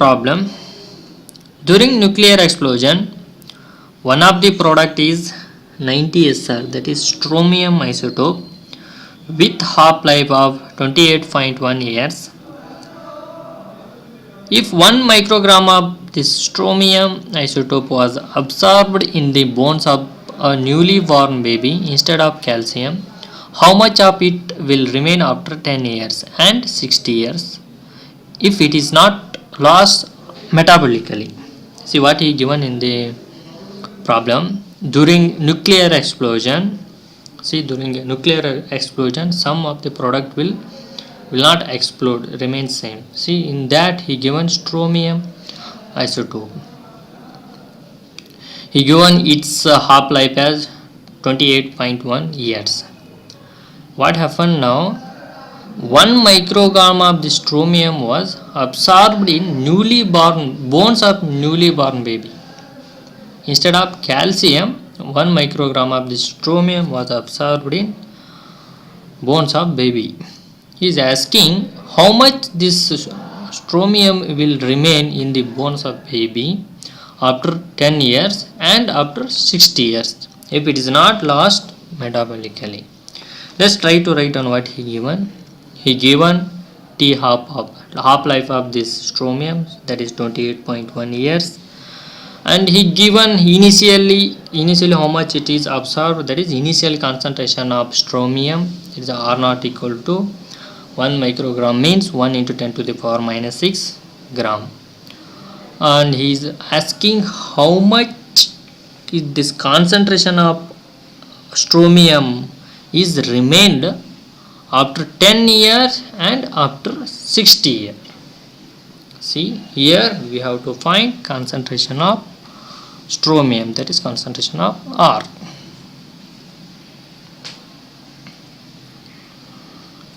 problem. During nuclear explosion, one of the product is 90Sr, that is strontium isotope, with half-life of 28.1 years. If 1 microgram of this strontium isotope was absorbed in the bones of a newly born baby instead of calcium, how much of it will remain after 10 years and 60 years if it is not lost metabolically? See what he given in the problem. During nuclear explosion, during a nuclear explosion, some of the product will not explode, remain same. See, in that he given strontium isotope. He given its half-life as 28.1 years. What happened now? 1 microgram of the strontium was absorbed in newly born bones of newly born baby. Instead of calcium, 1 microgram of the strontium was absorbed in bones of baby. He is asking how much this strontium will remain in the bones of baby after 10 years and after 60 years if it is not lost metabolically. Let's try to write on what he given. He given T half-life of this strontium, that is 28.1 years, and he given initially how much it is absorbed, that is initial concentration of strontium, it is R naught equal to 1 microgram, means 1 into 10 to the power minus 6 gram. And he is asking how much is this concentration of strontium is remained after 10 years and after 60 years. See, here we have to find concentration of strontium, that is concentration of R.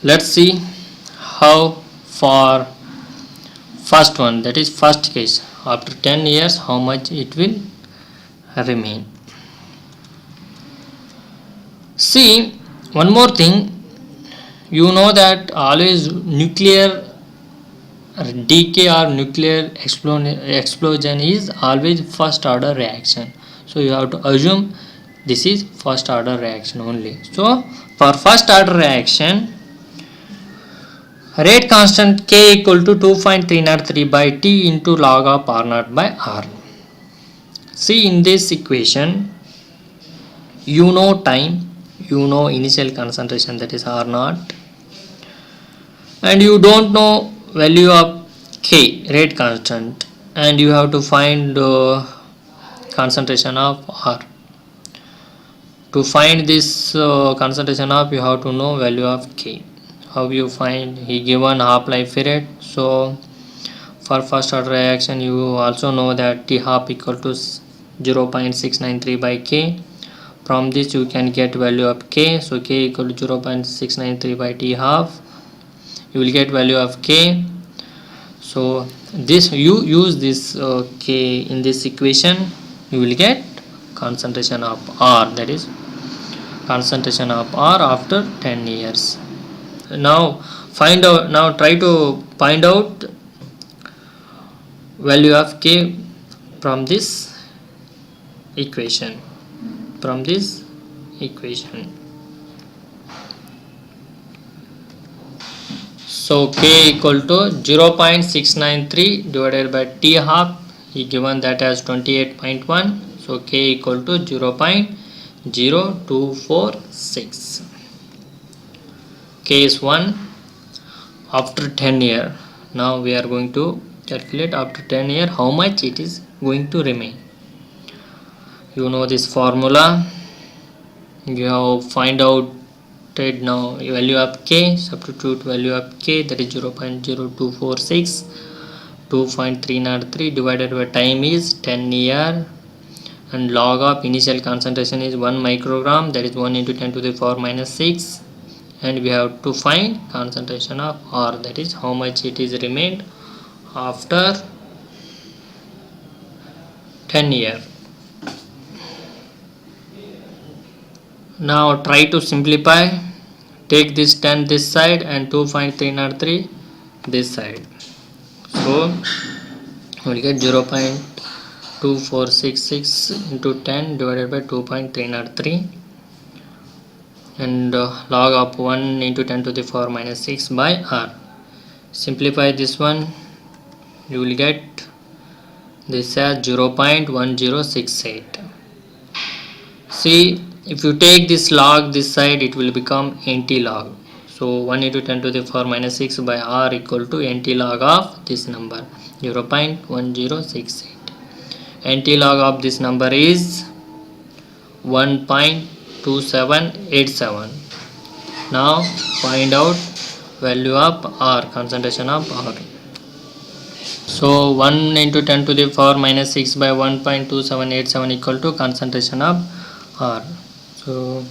Let's see how for first one, that is first case, after 10 years how much it will remain. See, one more thing, you know that always nuclear decay or nuclear explosion is always first order reaction. So you have to assume this is first order reaction only. So for first order reaction, rate constant K equal to 2.303 by T into log of R naught by R. See, in this equation, you know time, you know initial concentration, that is R naught, and you don't know value of K, rate constant, and you have to find concentration of R. To find this concentration of, you have to know value of K. How you find? He given half-life period. So for first order reaction, you also know that T half equal to 0.693 by K. From this you can get value of K. So K equal to 0.693 by T half. You will get value of K. So this, you use this K in this equation, you will get concentration of R, that is concentration of R after 10 years. Now try to find out value of K from this equation. So K equal to 0.693 divided by T half, he given that as 28.1. so K equal to 0.0246. K is 1 after 10 years. Now we are going to calculate after 10 years how much it is going to remain. You know this formula, you have find out it now. Value of K, substitute value of K, that is 0.0246, 2.303 divided by time is 10 years, and log of initial concentration is 1 microgram, that is 1 into 10 to the power minus 6, and we have to find concentration of R, that is how much it is remained after 10 years. Now try to simplify. Take this 10 this side and 2.303 this side. So you will get 0.2466 into 10 divided by 2.303, and log of 1 into 10 to the power minus 6 by r. Simplify this one, you will get this as 0.1068. See, if you take this log this side, it will become nt log. So 1 into 10 to the power minus 6 by r equal to nt log of this number 0.1068. Nt log of this number is 1.2787. Now find out value of r, concentration of r. So 1 into 10 to the power minus 6 by 1.2787 equal to concentration of r. So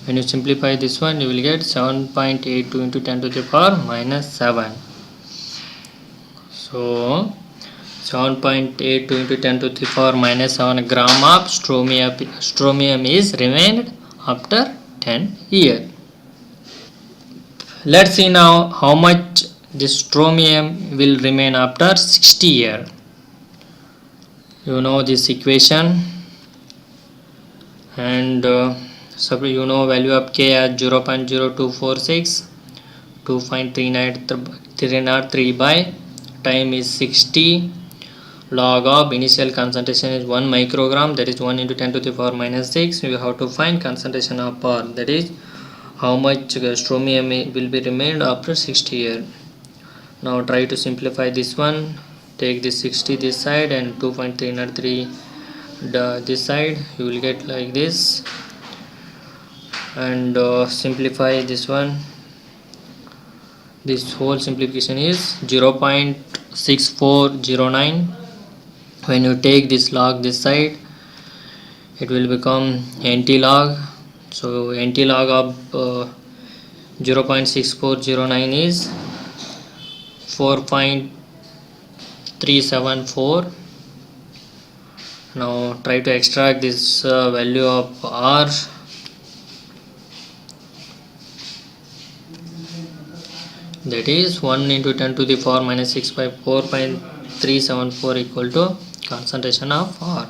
when you simplify this one, you will get 7.82 into 10 to the power minus 7. So 7.82 into 10 to the power minus 7 gram of strontium is remained after 10 years. Let's see now how much this strontium will remain after 60 years. You know this equation, and so you know value of K as 0.0246, 2.393 by time is 60. Log of initial concentration is 1 microgram, that is 1 into 10 to the power minus 6. You have to find concentration of R, that is how much strontium will be remained after 60 years. Now try to simplify this one. Take this 60 this side and 2.303 this side. You will get like this, and simplify this one. This whole simplification is 0.6409. When you take this log this side, it will become nt log. So nt log of 0.6409 is 4.374. Now try to extract this value of r. That is 1 into 10 to the power minus 6 by 4.374 equal to concentration of R.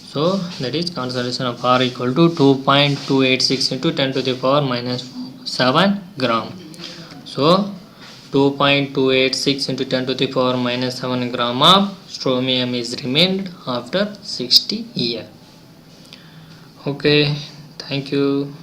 So that is concentration of R equal to 2.286 into 10 to the power minus 7 gram. So 2.286 into 10 to the power minus 7 gram of strontium is remained after 60 years. Okay, thank you.